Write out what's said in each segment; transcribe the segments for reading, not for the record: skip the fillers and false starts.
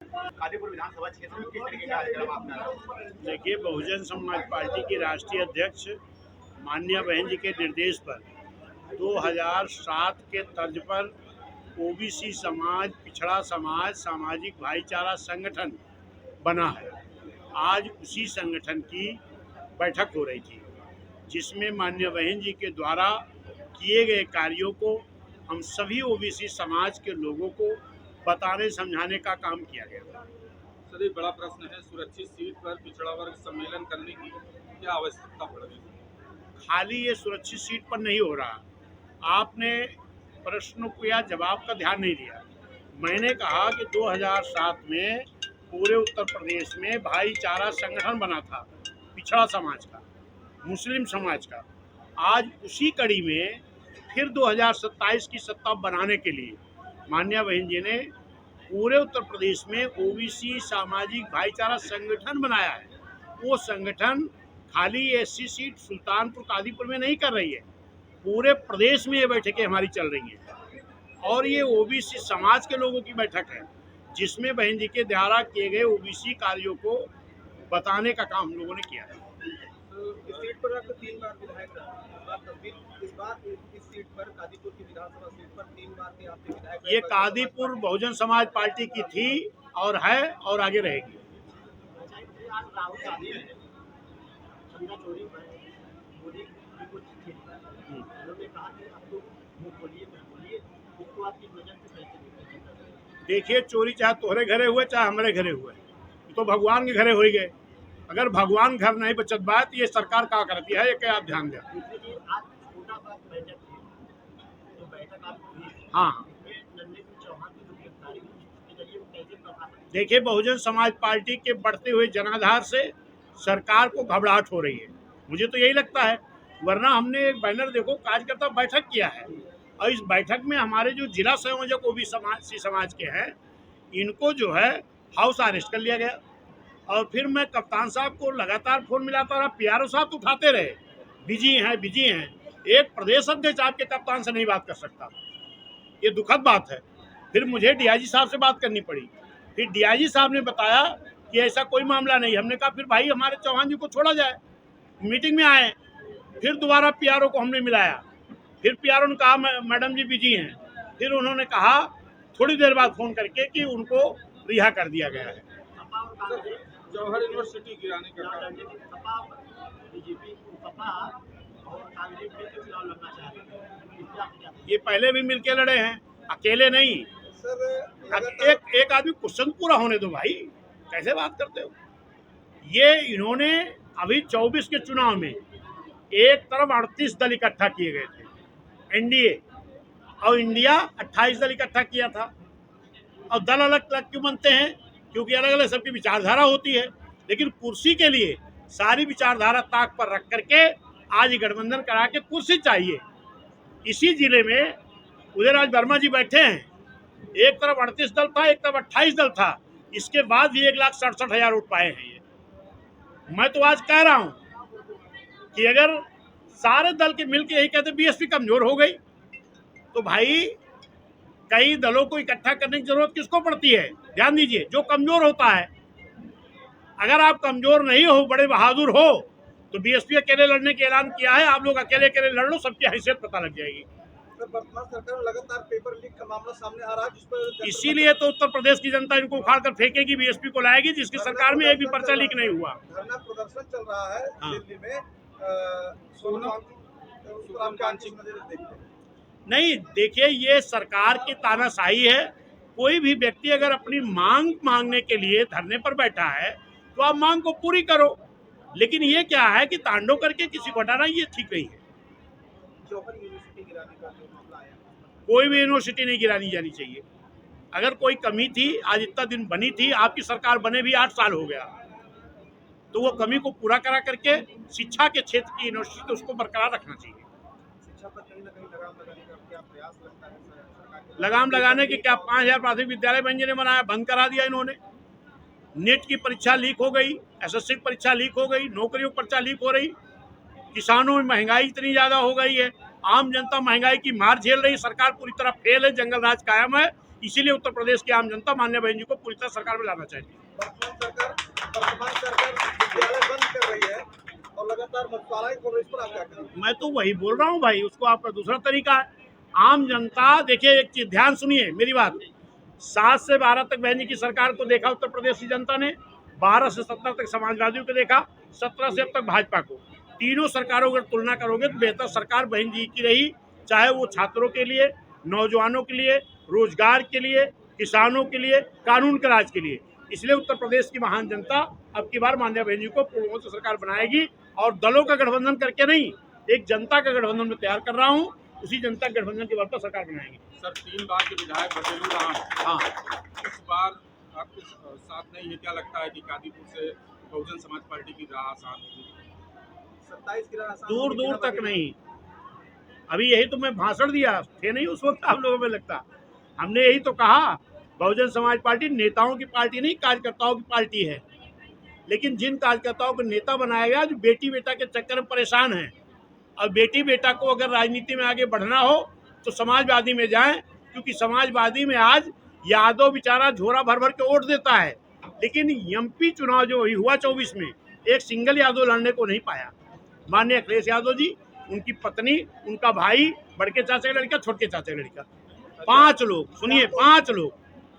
कादीपुर विधानसभा क्षेत्र में किस तरीके का कार्यक्रम आपने रखा? देखिए, बहुजन समाज पार्टी की राष्ट्रीय अध्यक्ष माननीय बहन जी के निर्देश पर 2007 के तर्ज पर ओबीसी समाज, पिछड़ा समाज, सामाजिक भाईचारा संगठन बना है। आज उसी संगठन की बैठक हो रही थी, जिसमें माननीय बहन जी के द्वारा किए गए कार्यों को हम सभी ओबीसी समाज के लोगों को बताने समझाने का काम किया गया। सर, एक बड़ा प्रश्न है, सुरक्षित सीट पर पिछड़ा वर्ग सम्मेलन करने की क्या आवश्यकता पड़ रही है? खाली ये सुरक्षित सीट पर नहीं हो रहा। आपने प्रश्नों को या जवाब का ध्यान नहीं दिया। मैंने कहा कि 2007 में पूरे उत्तर प्रदेश में भाईचारा संगठन बना था, पिछड़ा समाज का, मुस्लिम समाज का। आज उसी कड़ी में फिर 2027 की सत्ता बनाने के लिए माननीय बहन जी ने पूरे उत्तर प्रदेश में ओबीसी सामाजिक भाईचारा संगठन बनाया है। वो संगठन खाली एससी सीट सुल्तानपुर कादीपुर में नहीं कर रही है, पूरे प्रदेश में ये बैठकें हमारी चल रही हैं। और ये ओबीसी समाज के लोगों की बैठक है, जिसमें बहन जी के द्वारा किए गए ओबीसी कार्यों को बताने का काम हम लोगों ने किया है। इस सीट पर आपको 3 बार विधायक इस बार इस सीट पर कादीपुर की विधानसभा सीट पर 3 बार के आपके विधायक। ये कादीपुर बहुजन समाज पार्टी की थी और है और आगे रहेगी। देखिए, चोरी चाहे तोहरे घरे हुए चाहे हमारे घरे हुए, तो भगवान के घरे हो ही गए। अगर भगवान घर नहीं बचत बात, ये सरकार क्या करती है, ये क्या आप ध्यान दें। हाँ, देखिए, बहुजन समाज पार्टी के बढ़ते हुए जनाधार से सरकार को घबराहट हो रही है। मुझे तो यही लगता है, वरना हमने एक बैनर देखो कार्यकर्ता बैठक किया है, और इस बैठक में हमारे जो जिला संयोजक ओबीसी समाज के हैं, इनको जो है हाउस अरेस्ट कर लिया गया। और फिर मैं कप्तान साहब को लगातार फोन मिलाता रहा, पीआरओ साहब तो उठाते रहे, बिजी हैं। एक प्रदेश अध्यक्ष आपके कप्तान से नहीं बात कर सकता, ये दुखद बात है। फिर मुझे डीआईजी साहब से बात करनी पड़ी। फिर डीआईजी साहब ने बताया कि ऐसा कोई मामला नहीं। हमने कहा फिर भाई हमारे चौहान जी को छोड़ा जाए। मीटिंग में आए, फिर दोबारा पीआरओ को हमने मिलाया। फिर पीआरओ ने कहा मैडम जी बिजी हैं। फिर उन्होंने कहा थोड़ी देर बाद फोन करके कि उनको रिहा कर दिया गया है। जवाहर यूनिवर्सिटी गिराने का कारण ये पहले भी मिलके लड़े हैं, अकेले नहीं। एक आदमी क्वेश्चन पूरा होने दो भाई, कैसे बात करते हो। ये इन्होंने अभी 24 के चुनाव में एक तरफ 38 दल इकट्ठा किए गए थे एनडीए, और इंडिया 28 दल इकट्ठा किया था। और दल अलग अलग क्यों बनते हैं? क्योंकि अलग अलग सबकी विचारधारा होती है, लेकिन कुर्सी के लिए सारी विचारधारा ताक पर रख करके आज गठबंधन करा के कुर्सी चाहिए। इसी जिले में उदयराज वर्मा जी बैठे हैं, एक तरफ 38 दल था, एक तरफ 28 दल था। इसके बाद भी 1,67,000 वोट पाए हैं। ये मैं तो आज कह रहा हूं कि अगर सारे दल के मिलकर यही कहते बीएसपी कमजोर हो गई, तो भाई कई दलों को इकट्ठा करने की जरूरत किसको पड़ती है? ध्यान दीजिए, जो कमजोर होता है। अगर आप कमजोर नहीं हो, बड़े बहादुर हो, तो बीएसपी अकेले लड़ने का ऐलान किया है। आप लोग अकेले अकेले लड़ लो, सबकी हैसियत पता लग जाएगी। वर्तमान सरकार में लगातार पेपर लीक का मामला सामने आ रहा है, जिस पर इसीलिए तो उत्तर प्रदेश की जनता इनको उखाड़ कर फेंकेगी, बीएसपी को लाएगी, जिसकी सरकार में एक भी पर्चा लीक नहीं हुआ। धरना प्रदर्शन चल रहा है दिल्ली में, नहीं, देखिए, ये सरकार की तानाशाही है। कोई भी व्यक्ति अगर अपनी मांग मांगने के लिए धरने पर बैठा है, तो आप मांग को पूरी करो। लेकिन ये क्या है कि तांडव करके किसी को हटाना, ये ठीक नहीं है। कोई भी यूनिवर्सिटी नहीं गिरानी जानी चाहिए। अगर कोई कमी थी, आज इतना दिन बनी थी, आपकी सरकार बने भी 8 साल हो गया, तो वो कमी को पूरा करा करके शिक्षा के क्षेत्र की यूनिवर्सिटी तो उसको बरकरार रखना चाहिए। शिक्षा पर कहीं ना कहीं लगाम लगाने का क्या प्रयास लगता है? लगाम लगाने के क्या? 5,000 प्राथमिक विद्यालय बहन जी ने बनाया, बंद करा दिया इन्होंने। नेट की परीक्षा लीक हो गई, एसएससी की परीक्षा लीक हो गई, नौकरियों की परीक्षा लीक हो रही। किसानों में महंगाई इतनी ज्यादा हो गई है, आम जनता महंगाई की मार झेल रही। सरकार पूरी तरह फेल है, जंगल राज कायम है। इसीलिए उत्तर प्रदेश की आम जनता माननीय बहन जी को पूरी तरह सरकार में लाना चाहती है। वर्तमान सरकार विद्यालय बंद कर रही है और लगातार मछुआरे खोल रही है, इस पर आप क्या कहेंगे? मैं तो वही बोल रहा हूँ भाई, उसको आपका दूसरा तरीका है। आम जनता देखिए, एक चीज ध्यान सुनिए मेरी बात, 7 से 12 तक बहन जी की सरकार को देखा उत्तर प्रदेश की जनता ने, 12 से 17 तक समाजवादियों को देखा, 17 से अब तक भाजपा को। तीनों सरकारों अगर तुलना करोगे तो बेहतर सरकार बहन जी की रही, चाहे वो छात्रों के लिए, नौजवानों के लिए, रोजगार के लिए, किसानों के लिए, कानून के राज के लिए। इसलिए उत्तर प्रदेश की महान जनता अब की बार माननीय बहन जी को पूर्वोत्तर सरकार बनाएगी, और दलों का गठबंधन करके नहीं, एक जनता का गठबंधन में तैयार कर रहा हूँ, उसी जनता के गठबंधन के बल पर सरकार बनाएंगे। सर 3 बार के विधायक बघेलू राम, हाँ, इस बार आपके साथ नहीं है, क्या लगता है कि कादीपुर से बहुजन समाज पार्टी की राह आसान होगी? 27 की राह आसान दूर होगी, दूर बिना तक बघेलू। नहीं। अभी यही तो मैं भाषण दिया थे नहीं उस वक्त, आप लोगों में लगता हमने यही तो कहा, बहुजन समाज पार्टी नेताओं की पार्टी नहीं, कार्यकर्ताओं की पार्टी है। लेकिन जिन कार्यकर्ताओं को नेता बनाया गया, जो बेटी बेटा के चक्कर में परेशान हैं, और बेटी बेटा को अगर राजनीति में आगे बढ़ना हो तो समाजवादी में जाएं, क्योंकि समाजवादी में आज यादव बेचारा झोरा भर भर के वोट देता है, लेकिन एमपी चुनाव जो हुआ 24 में, एक सिंगल यादव लड़ने को नहीं पाया। माननीय अखिलेश यादव जी, उनकी पत्नी, उनका भाई, बड़के चाचा का लड़का, छोटे चाचा का लड़का, 5 लोग, सुनिए 5 लोग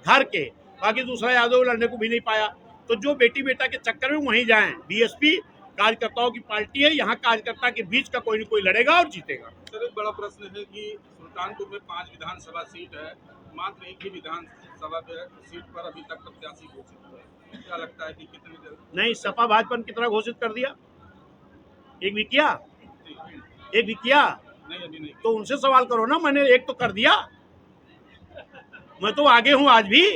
घर के, बाकी दूसरा यादव लड़ने को भी नहीं पाया। तो जो बेटी बेटा के चक्कर में वहीं जाएं। बीएसपी कार्यकर्ताओं की पार्टी है, यहाँ कार्यकर्ता के बीच का कोई न कोई लड़ेगा और जीतेगा। सर एक बड़ा प्रश्न है कि सुल्तानपुर में 5 विधानसभा सीट है, मात्र एक ही विधानसभा सीट पर अभी तक प्रत्याशी घोषित हुआ है, क्या लगता है कि कितनी जल्द? नहीं, सपा भाजपा ने कितना घोषित कर दिया? एक भी किया? एक भी किया? नहीं, अभी नहीं। तो उनसे सवाल करो ना, मैंने एक तो कर दिया, मैं तो आगे हूँ आज भी,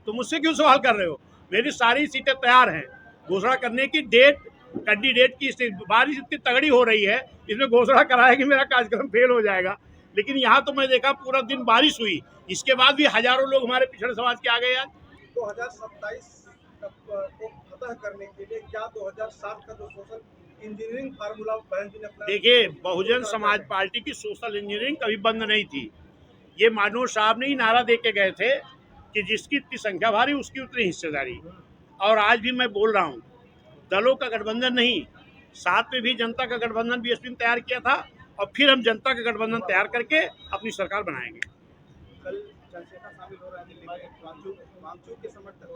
तो मुझसे क्यों सवाल कर रहे हो? मेरी सारी सीटें तैयार हैं, घोषणा करने की डेट, कैंडिडेट की। बारिश इतनी तगड़ी हो रही है, इसमें घोषणा कराया कि मेरा कार्यक्रम फेल हो जाएगा। लेकिन यहाँ तो मैं देखा पूरा दिन बारिश हुई, इसके बाद भी हजारों लोग हमारे पिछड़े समाज के आ गए। आज 2027 को फतह करने के लिए क्या 2007 का जो सोशल इंजीनियरिंग फार्मूला बहन जी ने अपना, देखिए, बहुजन समाज पार्टी की सोशल इंजीनियरिंग कभी बंद नहीं थी। ये मनोज साहब ने ही नारा दे के गए थे कि जिसकी इतनी संख्या भारी उसकी उतनी हिस्सेदारी। और आज भी मैं बोल रहा हूँ, दलों का गठबंधन नहीं, साथ में भी जनता का गठबंधन बीएसपी ने तैयार किया था, और फिर हम जनता का गठबंधन तैयार करके अपनी सरकार बनाएंगे। कल चंद्रशेखर शामिल हो रहे हैं दिल्ली में, वांगचुक के समर्थन,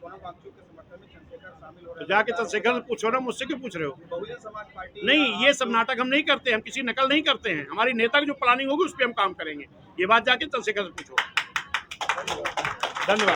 सोनम वांगचुक के समर्थन में चंद्रशेखर शामिल हो रहे तो हैं। जाके चंद्रशेखर से पूछो ना, मुझसे क्यों पूछ रहे हो? बहुजन समाज पार्टी नहीं, ये सब नाटक हम नहीं करते, हम किसी नकल नहीं करते हैं। हमारी नेता की जो प्लानिंग होगी उस पर हम काम करेंगे। ये बात जाके चंद्रशेखर से पूछो। धन्यवाद।